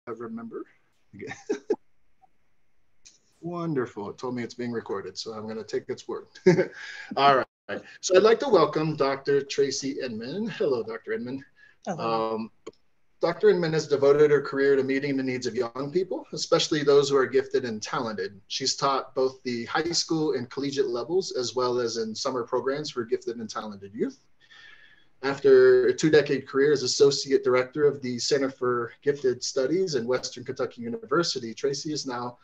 Remember. Wonderful. It told me it's being recorded, so I'm going to take its word. All right. So I'd like to welcome Dr. Tracy Inman. Hello, Dr. Inman. Hello. Dr. Inman has devoted her career to meeting the needs of young people, especially those who are gifted and talented. She's taught both the high school and collegiate levels, as well as in summer programs for gifted and talented youth. After a two-decade career as Associate Director of the Center for Gifted Studies in Western Kentucky University, Tracy is now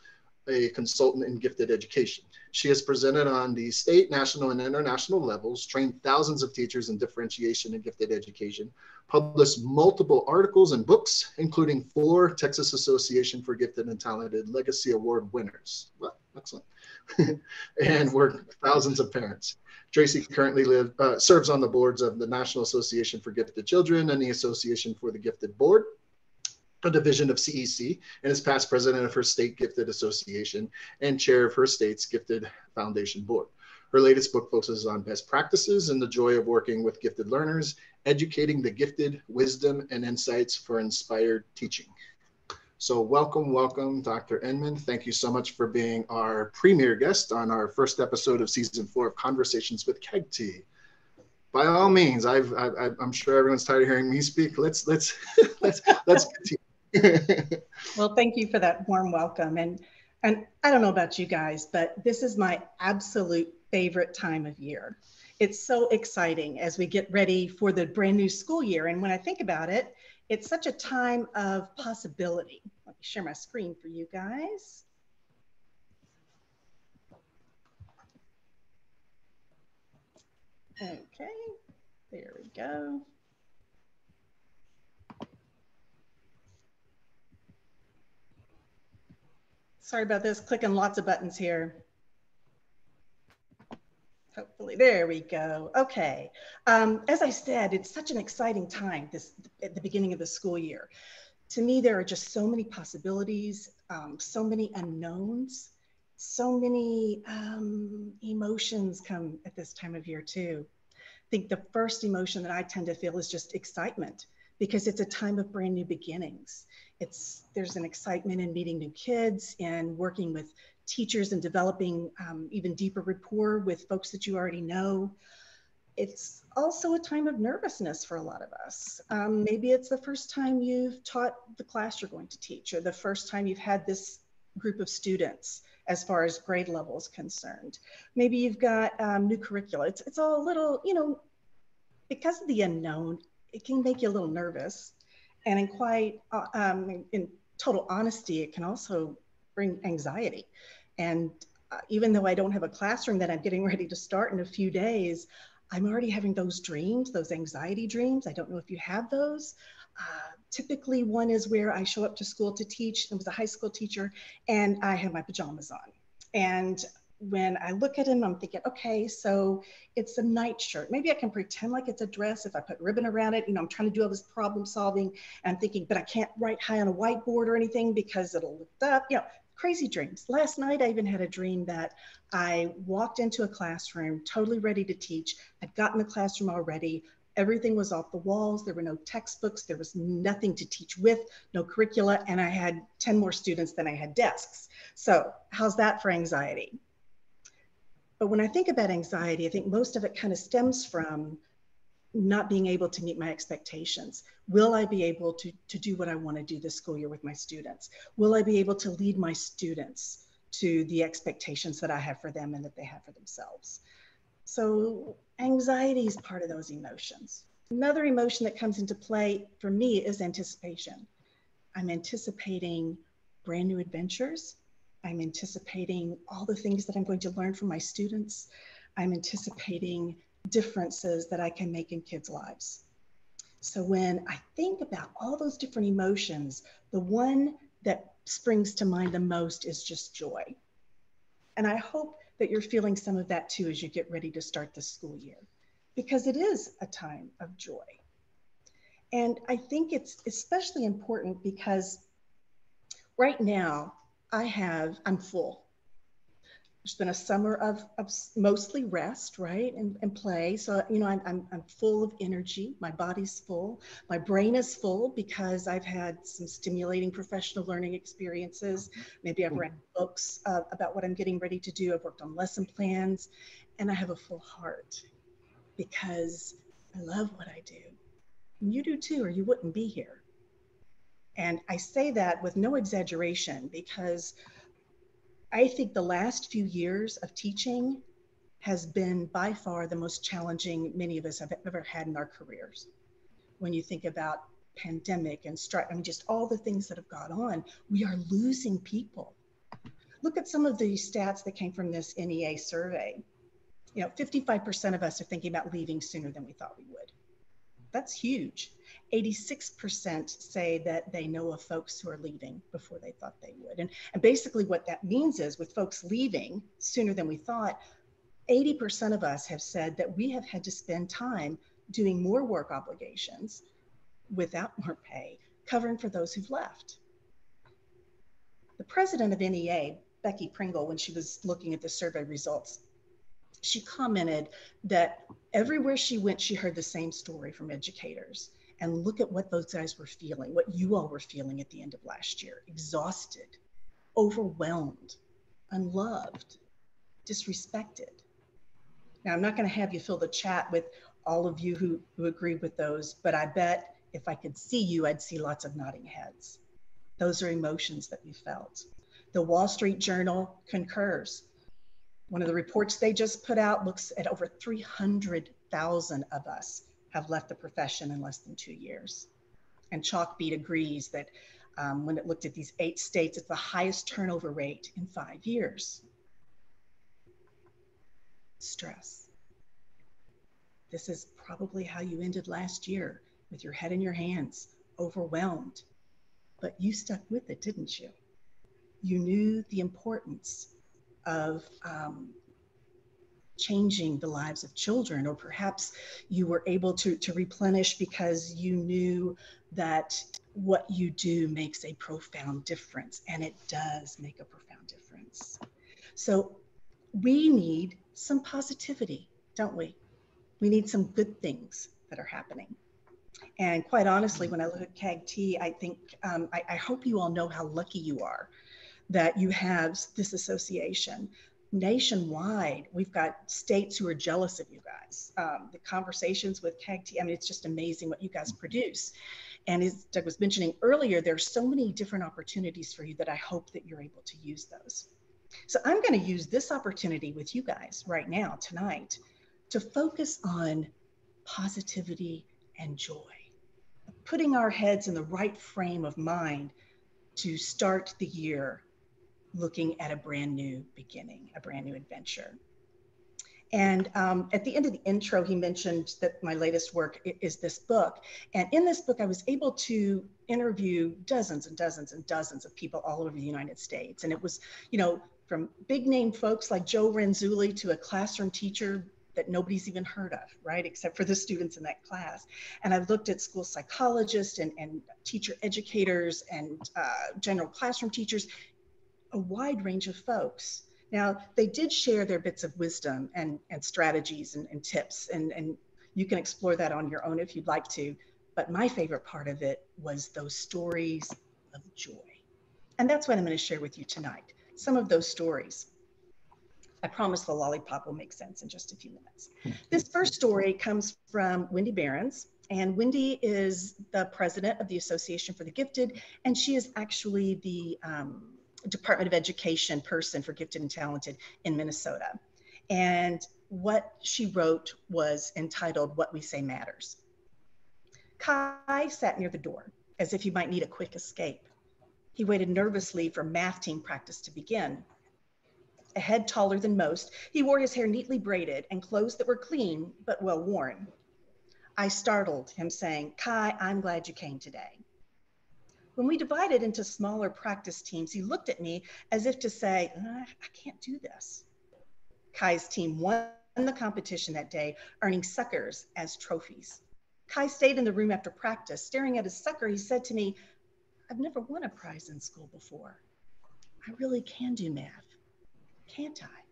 a consultant in gifted education. She has presented on the state, national, and international levels, trained thousands of teachers in differentiation and gifted education, published multiple articles and books, including 4 Texas Association for Gifted and Talented Legacy Award winners. Well, excellent. And worked with thousands of parents. Tracy currently serves on the boards of the National Association for Gifted Children and the Association for the Gifted Board, a division of CEC, and is past president of her state gifted association and chair of her state's gifted foundation board. Her latest book focuses on best practices and the joy of working with gifted learners, educating the gifted, wisdom and insights for inspired teaching. So welcome, Dr. Inman. Thank you so much for being our premier guest on our first episode of season 4 of Conversations with CAGT. By all means, I'm sure everyone's tired of hearing me speak. Let's continue. Well, thank you for that warm welcome. And I don't know about you guys, but this is my absolute favorite time of year. It's so exciting as we get ready for the brand new school year. And when I think about it, it's such a time of possibility. Let me share my screen for you guys. Okay, there we go. Sorry about this, clicking lots of buttons here. Hopefully, there we go. Okay, as I said, it's such an exciting time at the beginning of the school year. To me, there are just so many possibilities, so many unknowns, so many emotions come at this time of year too. I think the first emotion that I tend to feel is just excitement, because it's a time of brand new beginnings. There's an excitement in meeting new kids and working with teachers and developing even deeper rapport with folks that you already know. It's also a time of nervousness for a lot of us. Maybe it's the first time you've taught the class you're going to teach, or the first time you've had this group of students as far as grade level is concerned. Maybe you've got new curricula. It's all a little, because of the unknown, it can make you a little nervous. And in total honesty, it can also bring anxiety. And even though I don't have a classroom that I'm getting ready to start in a few days, I'm already having those dreams, those anxiety dreams. I don't know if you have those. Typically, one is where I show up to school to teach. I was a high school teacher, and I have my pajamas on. And when I look at him, I'm thinking, okay, so it's a nightshirt. Maybe I can pretend like it's a dress if I put ribbon around it. I'm trying to do all this problem solving, and I'm thinking, but I can't write high on a whiteboard or anything because it'll lift up, crazy dreams. Last night, I even had a dream that I walked into a classroom totally ready to teach. I'd gotten the classroom already. Everything was off the walls. There were no textbooks. There was nothing to teach with, no curricula. And I had 10 more students than I had desks. So how's that for anxiety? But when I think about anxiety, I think most of it kind of stems from not being able to meet my expectations. Will I be able to do what I want to do this school year with my students? Will I be able to lead my students to the expectations that I have for them and that they have for themselves? So anxiety is part of those emotions. Another emotion that comes into play for me is anticipation. I'm anticipating brand new adventures. I'm anticipating all the things that I'm going to learn from my students. I'm anticipating differences that I can make in kids' lives. So when I think about all those different emotions, the one that springs to mind the most is just joy. And I hope that you're feeling some of that too as you get ready to start the school year, because it is a time of joy. And I think it's especially important because right now I'm full. It's been a summer of mostly rest, right, and play. So, you know, I'm full of energy. My body's full. My brain is full because I've had some stimulating professional learning experiences. Maybe I've read books about what I'm getting ready to do. I've worked on lesson plans, and I have a full heart because I love what I do. And you do too, or you wouldn't be here. And I say that with no exaggeration because I think the last few years of teaching has been by far the most challenging many of us have ever had in our careers. When you think about pandemic and strike, I mean, just all the things that have gone on, we are losing people. Look at some of the stats that came from this NEA survey. You know, 55% of us are thinking about leaving sooner than we thought we would. That's huge. 86% say that they know of folks who are leaving before they thought they would. And basically what that means is with folks leaving sooner than we thought, 80% of us have said that we have had to spend time doing more work obligations without more pay, covering for those who've left. The president of NEA, Becky Pringle, when she was looking at the survey results, she commented that everywhere she went, she heard the same story from educators. And look at what those guys were feeling, what you all were feeling at the end of last year: exhausted, overwhelmed, unloved, disrespected. Now, I'm not going to have you fill the chat with all of you who agree with those, but I bet if I could see you, I'd see lots of nodding heads. Those are emotions that we felt. The Wall Street Journal concurs. One of the reports they just put out looks at over 300,000 of us have left the profession in less than 2 years. And Chalkbeat agrees that when it looked at these 8 states, it's the highest turnover rate in 5 years. Stress. This is probably how you ended last year, with your head in your hands, overwhelmed. But you stuck with it, didn't you? You knew the importance of changing the lives of children, or perhaps you were able to replenish because you knew that what you do makes a profound difference, and it does make a profound difference. So we need some positivity, don't we? We need some good things that are happening. And quite honestly, when I look at CAGT, I think, I hope you all know how lucky you are that you have this association. Nationwide, we've got states who are jealous of you guys. The conversations with CAGT, I mean, it's just amazing what you guys produce. And as Doug was mentioning earlier, there's so many different opportunities for you that I hope that you're able to use those. So I'm going to use this opportunity with you guys right now, tonight, to focus on positivity and joy, putting our heads in the right frame of mind to start the year looking at a brand new beginning, a brand new adventure. And at the end of the intro, he mentioned that my latest work is this book. And in this book, I was able to interview dozens and dozens and dozens of people all over the United States. And it was, you know, from big name folks like Joe Renzulli to a classroom teacher that nobody's even heard of, right, except for the students in that class. And I've looked at school psychologists and teacher educators and general classroom teachers, a wide range of folks. Now, they did share their bits of wisdom and strategies and tips, and you can explore that on your own if you'd like to. But my favorite part of it was those stories of joy. And that's what I'm going to share with you tonight, some of those stories. I promise the lollipop will make sense in just a few minutes. This first story comes from Wendy Behrens, and Wendy is the president of the Association for the Gifted, and she is actually the Department of Education person for Gifted and Talented in Minnesota. And what she wrote was entitled, "What We Say Matters." Kai sat near the door as if he might need a quick escape. He waited nervously for math team practice to begin. A head taller than most, he wore his hair neatly braided and clothes that were clean but well worn. I startled him, saying, "Kai, I'm glad you came today." When we divided into smaller practice teams, he looked at me as if to say, I can't do this. Kai's team won the competition that day, earning suckers as trophies. Kai stayed in the room after practice. Staring at his sucker, he said to me, "I've never won a prize in school before. I really can do math, can't I?"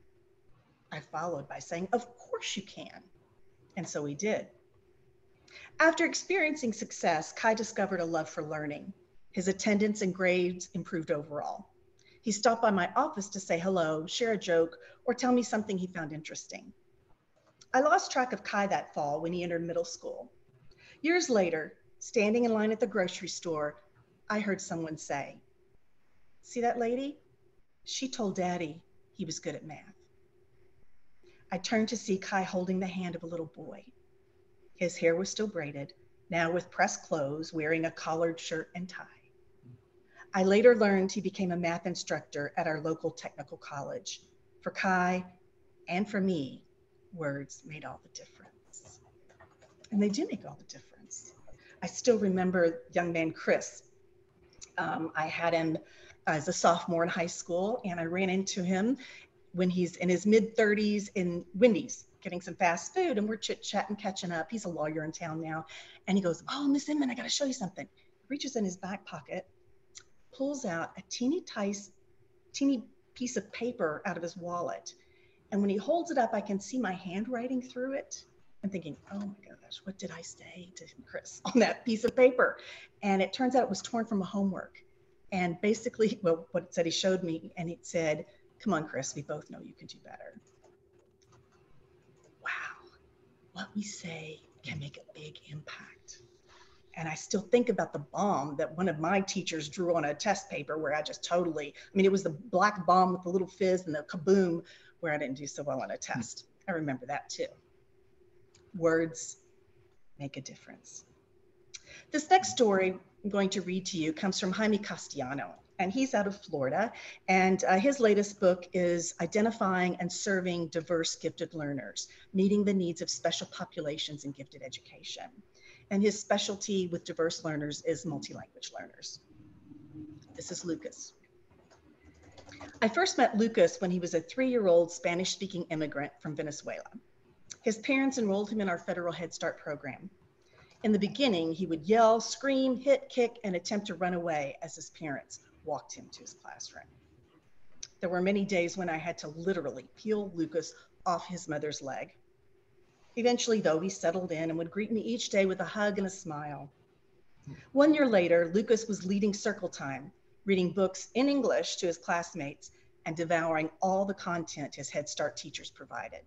I followed by saying, of course you can. And so he did. After experiencing success, Kai discovered a love for learning. His attendance and grades improved overall. He stopped by my office to say hello, share a joke, or tell me something he found interesting. I lost track of Kai that fall when he entered middle school. Years later, standing in line at the grocery store, I heard someone say, "See that lady? She told Daddy he was good at math." I turned to see Kai holding the hand of a little boy. His hair was still braided, now with pressed clothes, wearing a collared shirt and tie. I later learned he became a math instructor at our local technical college. For Kai and for me, words made all the difference. And they do make all the difference. I still remember young man Chris. I had him as a sophomore in high school, and I ran into him when he's in his mid-30s in Wendy's getting some fast food, and we're chit-chatting, catching up. He's a lawyer in town now. And he goes, "Oh, Miss Inman, I got to show you something." He reaches in his back pocket, pulls out a teeny piece of paper out of his wallet. And when he holds it up, I can see my handwriting through it. I'm thinking, oh my gosh, what did I say to Chris on that piece of paper? And it turns out it was torn from a homework. And basically, well, what it said, he showed me, and it said, "Come on, Chris, we both know you can do better." Wow, what we say can make a big impact. And I still think about the bomb that one of my teachers drew on a test paper where I just totally, I mean, it was the black bomb with the little fizz and the kaboom where I didn't do so well on a test. I remember that too. Words make a difference. This next story I'm going to read to you comes from Jaime Castellano, and he's out of Florida. And his latest book is Identifying and Serving Diverse Gifted Learners, Meeting the Needs of Special Populations in Gifted Education. And his specialty with diverse learners is multi-language learners. This is Lucas. I first met Lucas when he was a 3-year-old Spanish-speaking immigrant from Venezuela. His parents enrolled him in our federal Head Start program. In the beginning, he would yell, scream, hit, kick, and attempt to run away as his parents walked him to his classroom. There were many days when I had to literally peel Lucas off his mother's leg. Eventually, though, he settled in and would greet me each day with a hug and a smile. 1 year later, Lucas was leading circle time, reading books in English to his classmates and devouring all the content his Head Start teachers provided.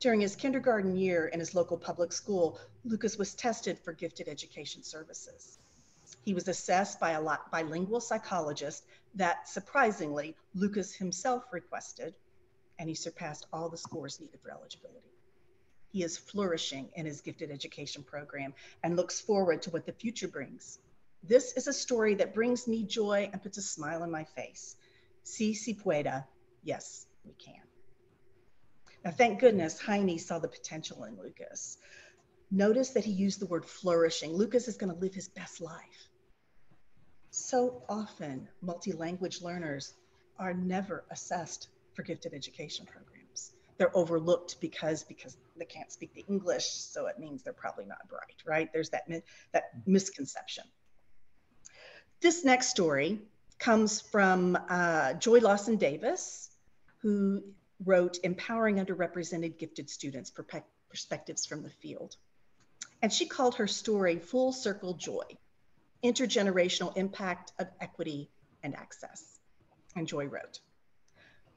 During his kindergarten year in his local public school, Lucas was tested for gifted education services. He was assessed by a bilingual psychologist that, surprisingly, Lucas himself requested, and he surpassed all the scores needed for eligibility. He is flourishing in his gifted education program and looks forward to what the future brings. This is a story that brings me joy and puts a smile on my face. Si pueda, yes, we can. Now, thank goodness Jaime saw the potential in Lucas. Notice that he used the word flourishing. Lucas is going to live his best life. So often, multi-language learners are never assessed for gifted education programs. They're overlooked because they can't speak the English, so it means they're probably not bright, right? There's that misconception. This next story comes from Joy Lawson Davis, who wrote Empowering Underrepresented Gifted Students, Perspectives from the Field. And she called her story Full Circle Joy, Intergenerational Impact of Equity and Access. And Joy wrote,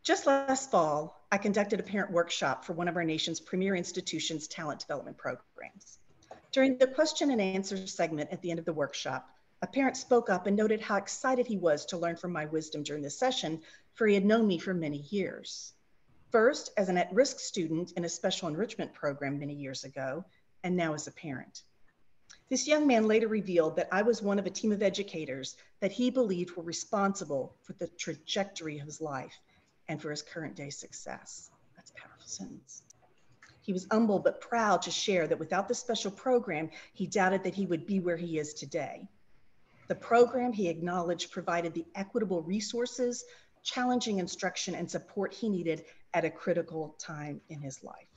"Just last fall, I conducted a parent workshop for one of our nation's premier institutions' talent development programs. During the question and answer segment at the end of the workshop, a parent spoke up and noted how excited he was to learn from my wisdom during this session, for he had known me for many years. First, as an at-risk student in a special enrichment program many years ago, and now as a parent. This young man later revealed that I was one of a team of educators that he believed were responsible for the trajectory of his life and for his current day success." That's a powerful sentence. He was humble but proud to share that without the special program, he doubted that he would be where he is today. The program, he acknowledged, provided the equitable resources, challenging instruction, and support he needed at a critical time in his life.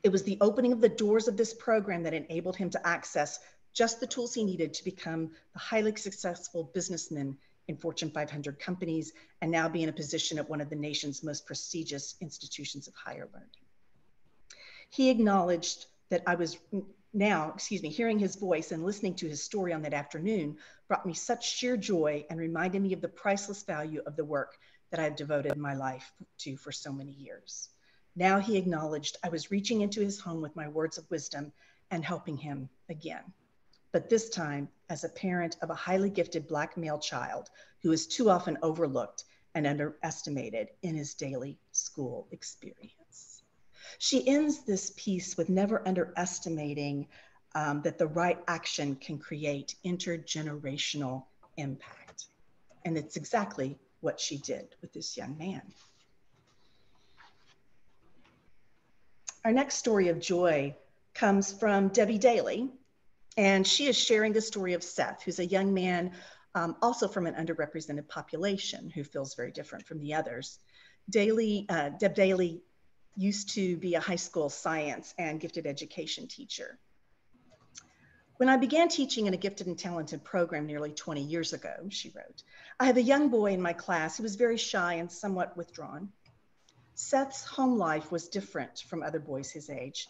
It was the opening of the doors of this program that enabled him to access just the tools he needed to become the highly successful businessman in Fortune 500 companies, and now be in a position at one of the nation's most prestigious institutions of higher learning. He acknowledged that I was hearing his voice and listening to his story on that afternoon brought me such sheer joy and reminded me of the priceless value of the work that I had devoted my life to for so many years. Now he acknowledged I was reaching into his home with my words of wisdom and helping him again. But this time as a parent of a highly gifted Black male child who is too often overlooked and underestimated in his daily school experience. She ends this piece with never underestimating that the right action can create intergenerational impact. And it's exactly what she did with this young man. Our next story of joy comes from Debbie Daly, and she is sharing the story of Seth, who's a young man also from an underrepresented population who feels very different from the others. Deb Daly used to be a high school science and gifted education teacher. When I began teaching in a gifted and talented program nearly 20 years ago, she wrote, I have a young boy in my class who was very shy and somewhat withdrawn. Seth's home life was different from other boys his age.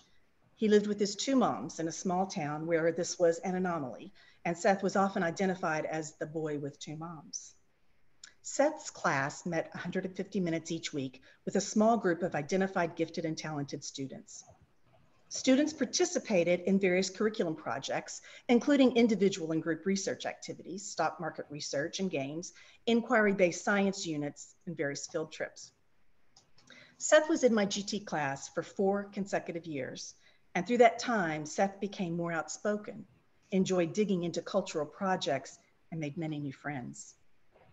He lived with his two moms in a small town where this was an anomaly, and Seth was often identified as the boy with two moms. Seth's class met 150 minutes each week with a small group of identified gifted and talented students. Students participated in various curriculum projects, including individual and group research activities, stock market research and games, inquiry-based science units, and various field trips. Seth was in my GT class for 4 consecutive years, and through that time, Seth became more outspoken, enjoyed digging into cultural projects, and made many new friends.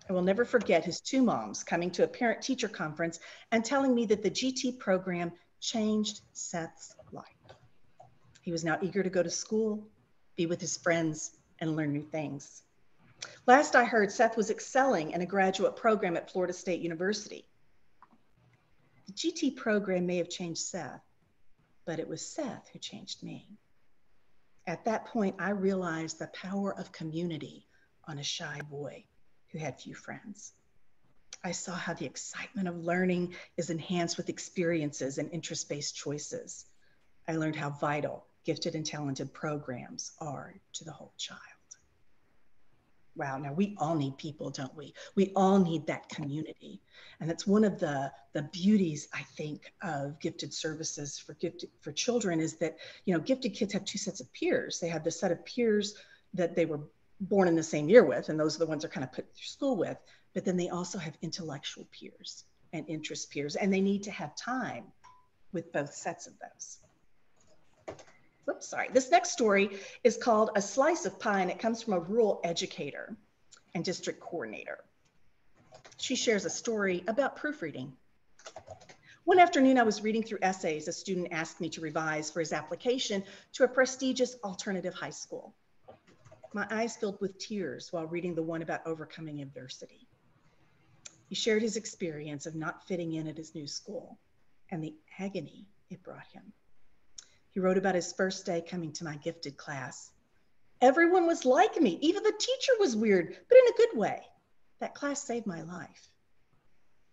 I will never forget his two moms coming to a parent-teacher conference and telling me that the GT program changed Seth's life. He was now eager to go to school, be with his friends, and learn new things. Last I heard, Seth was excelling in a graduate program at Florida State University. The GT program may have changed Seth, but it was Seth who changed me. At that point, I realized the power of community on a shy boy who had few friends. I saw how the excitement of learning is enhanced with experiences and interest-based choices. I learned how vital gifted and talented programs are to the whole child. Wow, now we all need people, don't we? We all need that community. And that's one of the beauties, I think, of gifted services for children is that, you know, gifted kids have two sets of peers. They have the set of peers that they were born in the same year with, and those are the ones they're kind of put through school with, but then they also have intellectual peers and interest peers, and they need to have time with both sets of those. Oops, sorry. This next story is called A Slice of Pie, and it comes from a rural educator and district coordinator. She shares a story about proofreading. One afternoon, I was reading through essays a student asked me to revise for his application to a prestigious alternative high school. My eyes filled with tears while reading the one about overcoming adversity. He shared his experience of not fitting in at his new school and the agony it brought him. He wrote about his first day coming to my gifted class. Everyone was like me. Even the teacher was weird, but in a good way. That class saved my life.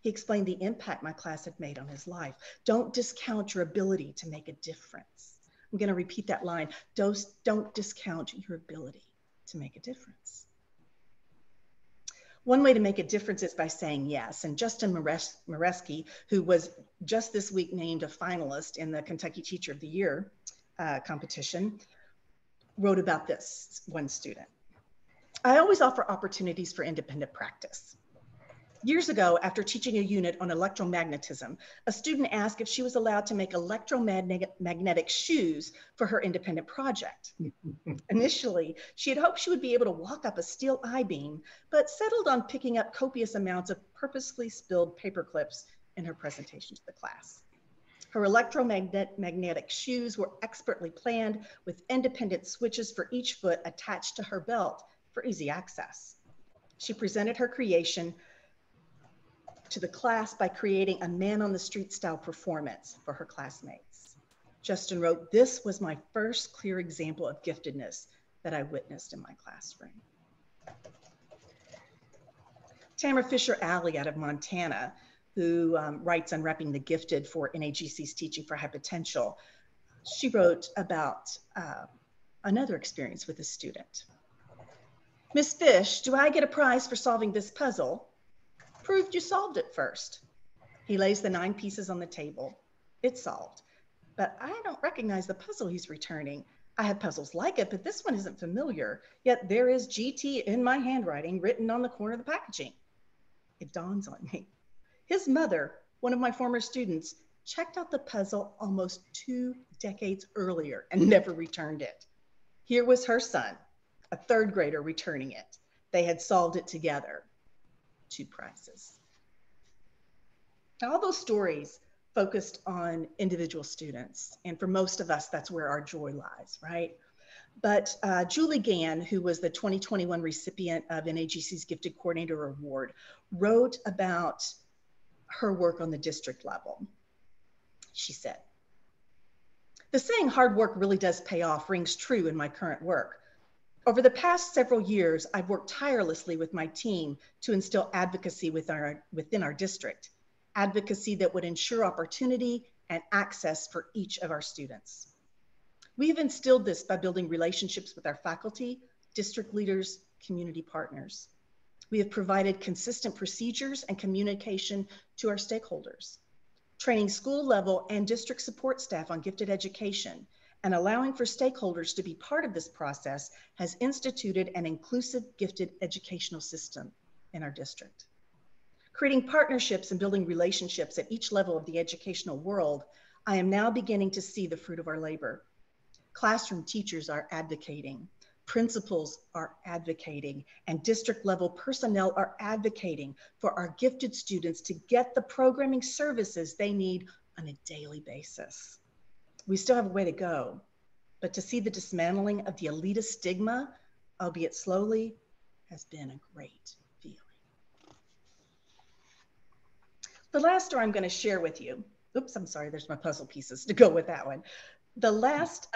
He explained the impact my class had made on his life. Don't discount your ability to make a difference. I'm going to repeat that line. Don't discount your ability to make a difference. One way to make a difference is by saying yes. And Justin Moreski, who was just this week named a finalist in the Kentucky Teacher of the Year competition, wrote about this one student. I always offer opportunities for independent practice. Years ago, after teaching a unit on electromagnetism, a student asked if she was allowed to make electromagnetic shoes for her independent project. Initially, she had hoped she would be able to walk up a steel I-beam, but settled on picking up copious amounts of purposely spilled paper clips in her presentation to the class. Her electromagnetic shoes were expertly planned with independent switches for each foot attached to her belt for easy access. She presented her creation to the class by creating a man on the street style performance for her classmates. Justin wrote, "This was my first clear example of giftedness that I witnessed in my classroom." Tamara Fisher-Alley out of Montana, who writes Unwrapping the Gifted for NAGC's Teaching for High Potential. She wrote about another experience with a student. Miss Fish, do I get a prize for solving this puzzle? Proved you solved it first. He lays the 9 pieces on the table. It's solved, but I don't recognize the puzzle he's returning. I have puzzles like it, but this one isn't familiar. Yet there is GT in my handwriting written on the corner of the packaging. It dawns on me. His mother, one of my former students, checked out the puzzle almost 2 decades earlier and never returned it. Here was her son, a 3rd grader, returning it. They had solved it together. 2 prizes. Now, all those stories focused on individual students. And for most of us, that's where our joy lies, right? But Julie Gann, who was the 2021 recipient of NAGC's Gifted Coordinator Award, wrote about her work on the district level. She said, "The saying hard work really does pay off rings true in my current work. Over the past several years, I've worked tirelessly with my team to instill advocacy within our district, advocacy that would ensure opportunity and access for each of our students. We have instilled this by building relationships with our faculty, district leaders, community partners. We have provided consistent procedures and communication to our stakeholders, training school level and district support staff on gifted education, and allowing for stakeholders to be part of this process has instituted an inclusive gifted educational system in our district. Creating partnerships and building relationships at each level of the educational world, I am now beginning to see the fruit of our labor. Classroom teachers are advocating, principals are advocating, and district level personnel are advocating for our gifted students to get the programming services they need on a daily basis. We still have a way to go, but to see the dismantling of the elitist stigma, albeit slowly, has been a great feeling." The last story I'm going to share with you, oops, I'm sorry, there's my puzzle pieces to go with that one. The last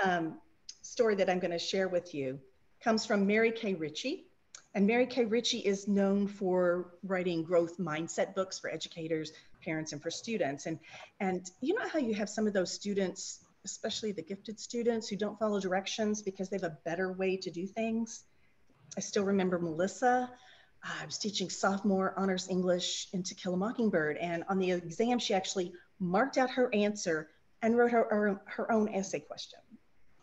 story that I'm going to share with you comes from Mary Kay Ritchie. And Mary Kay Ritchie is known for writing growth mindset books for educators, parents, and for students. And you know how you have some of those students, especially the gifted students, who don't follow directions because they have a better way to do things? I still remember Melissa. I was teaching sophomore honors English in To Kill a Mockingbird. And on the exam, she actually marked out her answer and wrote her own essay question,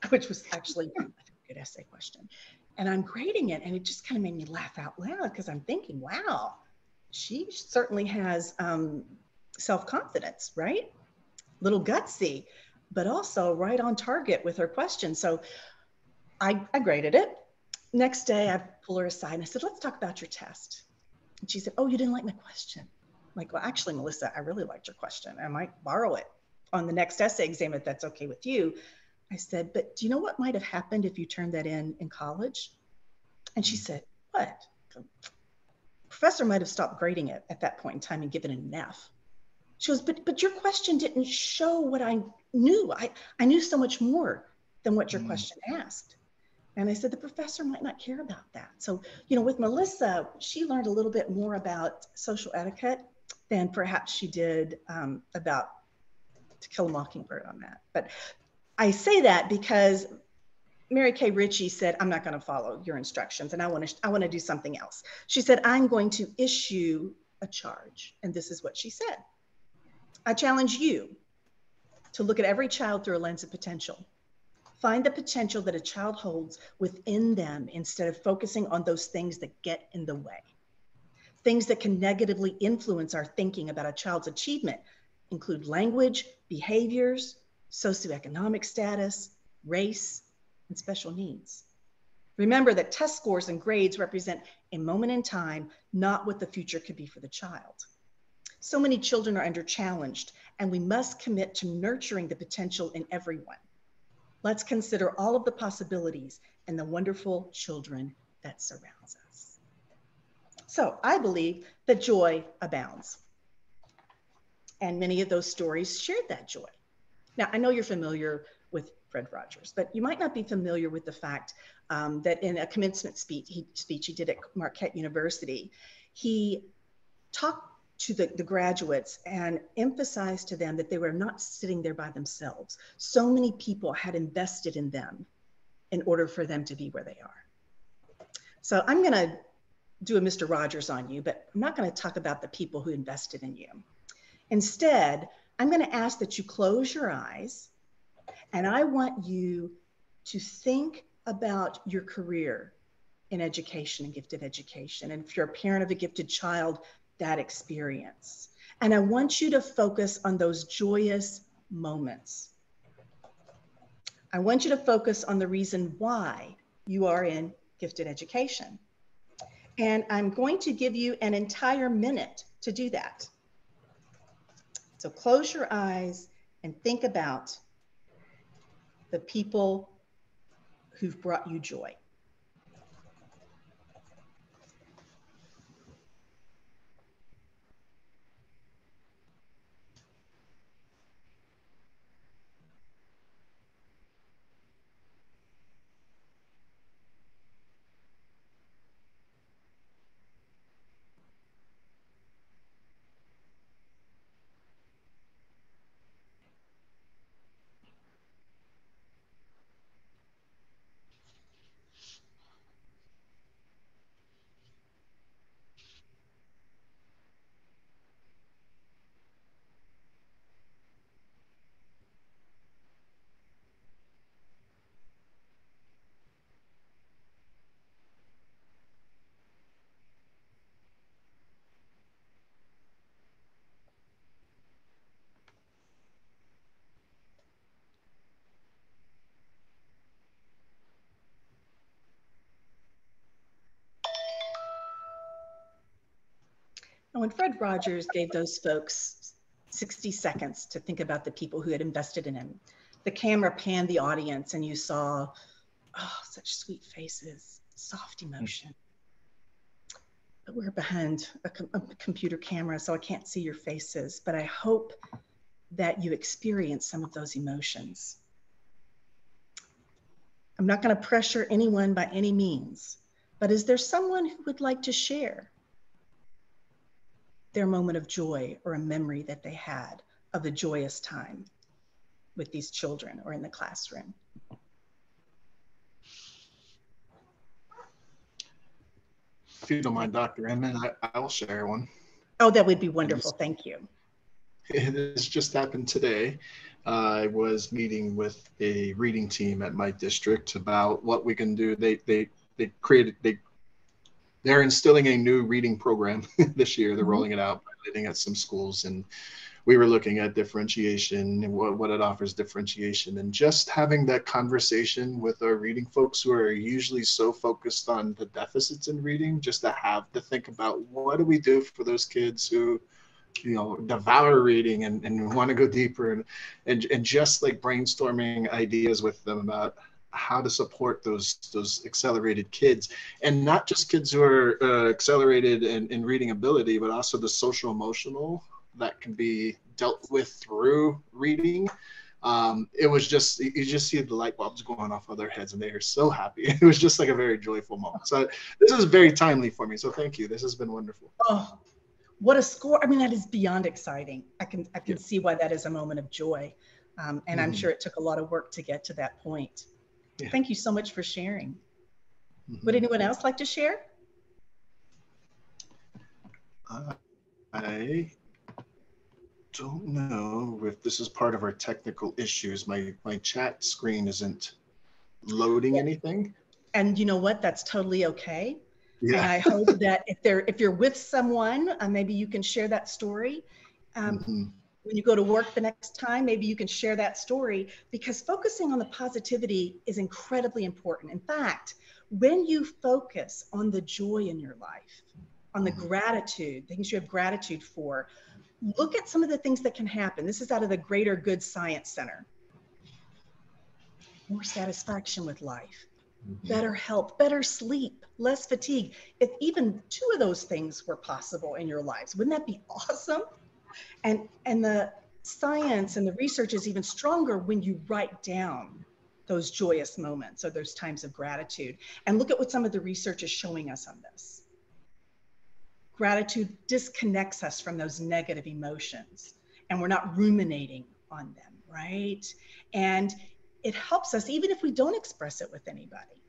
which was actually a good essay question. And I'm grading it, and it just kind of made me laugh out loud because I'm thinking, wow, she certainly has self-confidence, right? Little gutsy, but also right on target with her question. So I graded it. Next day, I pulled her aside and I said, "Let's talk about your test." And she said, "Oh, you didn't like my question." I'm like, "Well, actually, Melissa, I really liked your question. I might borrow it on the next essay exam if that's okay with you." I said, "But do you know what might have happened if you turned that in college?" And she said, "What?" The professor might have stopped grading it at that point in time and given it an F. She goes, but your question didn't show what I knew. I knew so much more than what your question asked." And I said, the professor might not care about that. So, you know, with Melissa, she learned a little bit more about social etiquette than perhaps she did about To Kill a Mockingbird on that. But I say that because Mary Kay Ritchie said, "I'm not going to follow your instructions and I want to do something else." She said, "I'm going to issue a charge." And this is what she said: "I challenge you to look at every child through a lens of potential. Find the potential that a child holds within them instead of focusing on those things that get in the way. Things that can negatively influence our thinking about a child's achievement include language, behaviors, socioeconomic status, race, and special needs. Remember that test scores and grades represent a moment in time, not what the future could be for the child. So many children are under-challenged, and we must commit to nurturing the potential in everyone. Let's consider all of the possibilities and the wonderful children that surrounds us." So I believe that joy abounds. And many of those stories shared that joy. Now, I know you're familiar with Fred Rogers, but you might not be familiar with the fact that in a commencement speech he did at Marquette University, he talk to the graduates and emphasize to them that they were not sitting there by themselves. So many people had invested in them in order for them to be where they are. So I'm going to do a Mr. Rogers on you, but I'm not going to talk about the people who invested in you. Instead, I'm going to ask that you close your eyes, and I want you to think about your career in education and gifted education. And if you're a parent of a gifted child, that experience. And I want you to focus on those joyous moments. I want you to focus on the reason why you are in gifted education. And I'm going to give you an entire minute to do that. So close your eyes and think about the people who've brought you joy. And when Fred Rogers gave those folks 60 seconds to think about the people who had invested in him, the camera panned the audience and you saw, oh, such sweet faces, soft emotion. But we're behind a computer camera, so I can't see your faces, but I hope that you experience some of those emotions. I'm not going to pressure anyone by any means, but is there someone who would like to share their moment of joy or a memory that they had of a joyous time with these children or in the classroom? If you don't mind, Dr. Inman, I will share one. Oh, that would be wonderful. Thank you. This just happened today. I was meeting with a reading team at my district about what we can do. They're instilling a new reading program this year. They're rolling it out, piloting at some schools, and we were looking at differentiation and what it offers differentiation, and just having that conversation with our reading folks who are usually so focused on the deficits in reading, just to have to think about what do we do for those kids who, you know, devour reading and want to go deeper, and just like brainstorming ideas with them about how to support those accelerated kids, and not just kids who are accelerated in reading ability, but also the social emotional that can be dealt with through reading. It was just, you just see the light bulbs going off of their heads and they are so happy. It was just like a very joyful moment. So this is very timely for me. So thank you. This has been wonderful. Oh, what a score. I mean, that is beyond exciting. I can see why that is a moment of joy. And I'm sure it took a lot of work to get to that point. Yeah. Thank you so much for sharing. Would anyone else like to share? I don't know if this is part of our technical issues. My chat screen isn't loading anything. And you know what? That's totally okay. Yeah. And I hope that if you're with someone, maybe you can share that story. When you go to work the next time, maybe you can share that story, because focusing on the positivity is incredibly important. In fact, when you focus on the joy in your life, on the gratitude, things you have gratitude for, look at some of the things that can happen. This is out of the Greater Good Science Center. More satisfaction with life, better health, better sleep, less fatigue. If even 2 of those things were possible in your lives, wouldn't that be awesome? And the science and the research is even stronger when you write down those joyous moments or those times of gratitude. And look at what some of the research is showing us on this. Gratitude disconnects us from those negative emotions, and we're not ruminating on them, right? And it helps us even if we don't express it with anybody.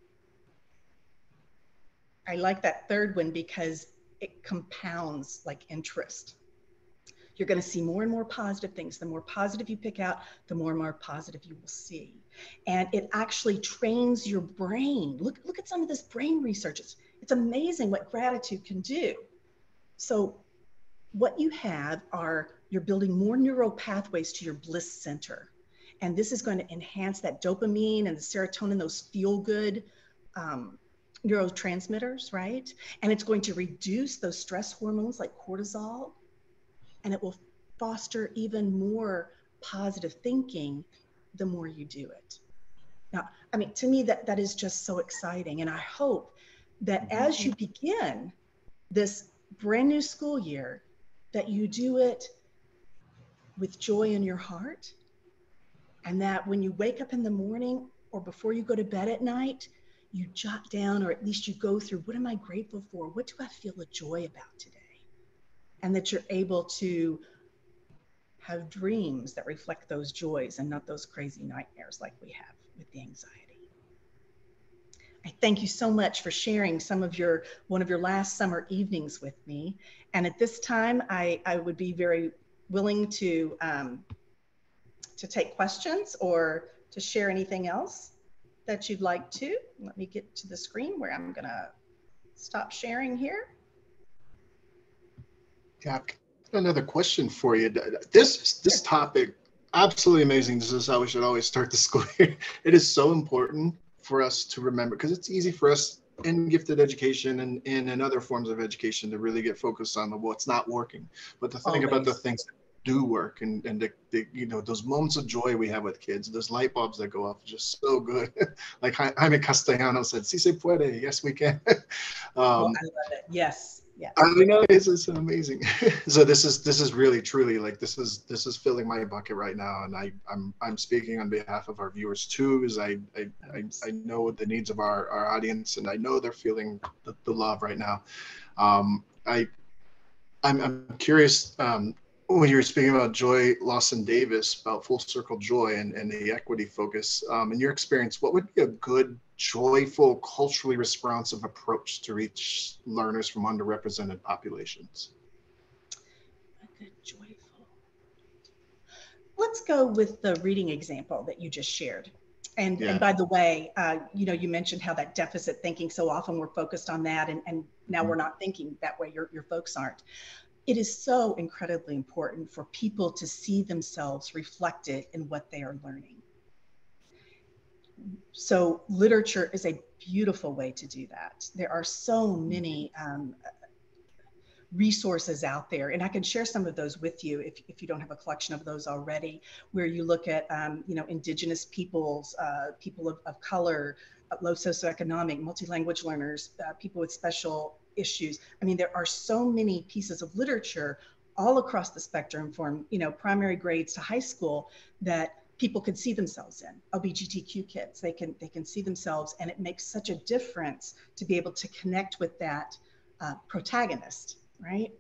I like that third one because it compounds like interest. You're going to see more and more positive things. The more positive you pick out, the more and more positive you will see. And it actually trains your brain. Look at some of this brain research. It's amazing what gratitude can do. So what you have are, you're building more neural pathways to your bliss center. And this is going to enhance that dopamine and the serotonin, those feel good neurotransmitters, right? And it's going to reduce those stress hormones like cortisol, and it will foster even more positive thinking the more you do it. Now, I mean, to me, that is just so exciting. And I hope that as you begin this brand new school year, that you do it with joy in your heart, and that when you wake up in the morning or before you go to bed at night, you jot down, or at least you go through, what am I grateful for? What do I feel a joy about today? And that you're able to have dreams that reflect those joys and not those crazy nightmares like we have with the anxiety. I thank you so much for sharing one of your last summer evenings with me. And at this time, I would be very willing to take questions or to share anything else that you'd like to. Let me get to the screen where I'm gonna stop sharing here. Yeah, I've got another question for you. This topic, absolutely amazing. This is how we should always start the school year. It is so important for us to remember, because it's easy for us in gifted education and in other forms of education to really get focused on what's not working, but to think about the things that do work, and the you know, those moments of joy we have with kids, those light bulbs that go off, just so good. Like Jaime Castellano said, "Si se puede," yes we can. Well, I love it. Yes. Yes. I know it's amazing. So this is really truly, like, this is filling my bucket right now, and I'm speaking on behalf of our viewers too, as I know the needs of our audience, and I know they're feeling the love right now. I'm curious, when you were speaking about Joy Lawson Davis, about full circle joy and the equity focus, in your experience, what would be a good, joyful, culturally responsive approach to reach learners from underrepresented populations? A good, joyful. Let's go with the reading example that you just shared. And by the way, you know, you mentioned how that deficit thinking, so often we're focused on that, and now we're not thinking that way. Your folks aren't. It is so incredibly important for people to see themselves reflected in what they are learning. So literature is a beautiful way to do that. There are so many resources out there, and I can share some of those with you if you don't have a collection of those already, where you look at you know, indigenous peoples, people of color, low socioeconomic, multi-language learners, people with special issues. I mean, there are so many pieces of literature all across the spectrum, from, you know, primary grades to high school, that people could see themselves in. LGBTQ kids, they can see themselves, and it makes such a difference to be able to connect with that protagonist, right?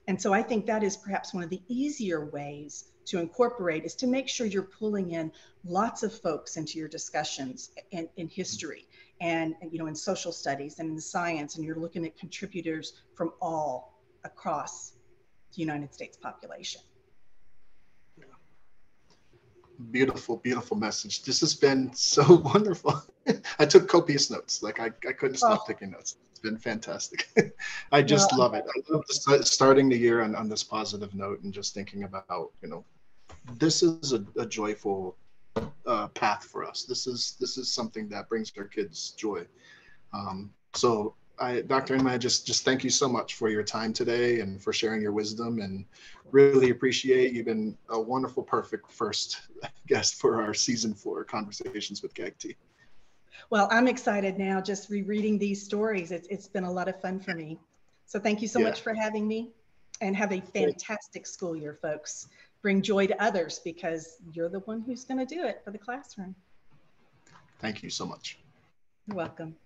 And so I think that is perhaps one of the easier ways to incorporate, is to make sure you're pulling in lots of folks into your discussions in history and you know, in social studies and in science, and you're looking at contributors from all across the United States population. Beautiful, beautiful message. This has been so wonderful. I took copious notes. Like I couldn't stop taking notes. It's been fantastic. I just love it. I love starting the year on this positive note, and just thinking about, you know, this is a joyful path for us. This is something that brings our kids joy. So Dr. Inman, just thank you so much for your time today and for sharing your wisdom, and really appreciate. You've been a wonderful, perfect first guest for our season 4 Conversations with CAGT. Well, I'm excited now just rereading these stories. It's been a lot of fun for me. So thank you so much for having me, and have a fantastic school year, folks. Bring joy to others, because you're the one who's going to do it for the classroom. Thank you so much. You're welcome.